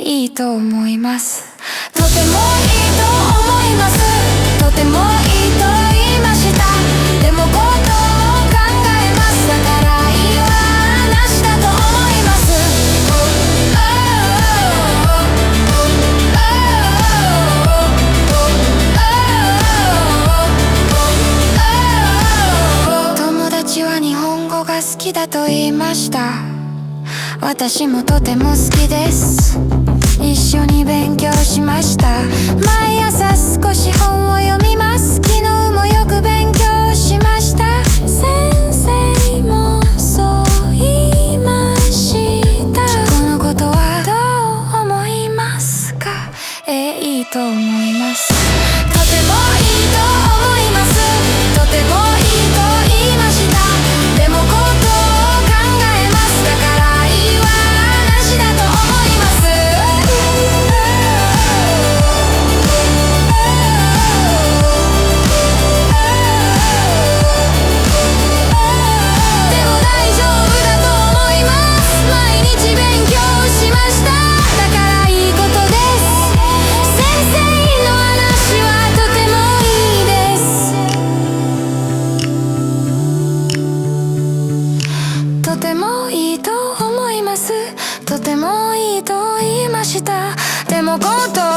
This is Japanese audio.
いいと思います。とてもいいと思います。とてもいいと言いました。でもことを考えます。だからいいわなしだと思います。友達は日本語が好きだと言いました。私もとても好きです。一緒に勉強しました。毎朝少し本を読みます。昨日もよく勉強しました。先生もそう言いました。このことはどう思いますか？いいと思います。とてもいいと思います。とてもいいと言いました。でもことを考えます。だからいいわなしだと思います。でも大丈夫だと思います。毎日勉強しました。だからいいことです。先生の話はとてもいいです。とてもいいと思います。とてもいいと言いました。でもこと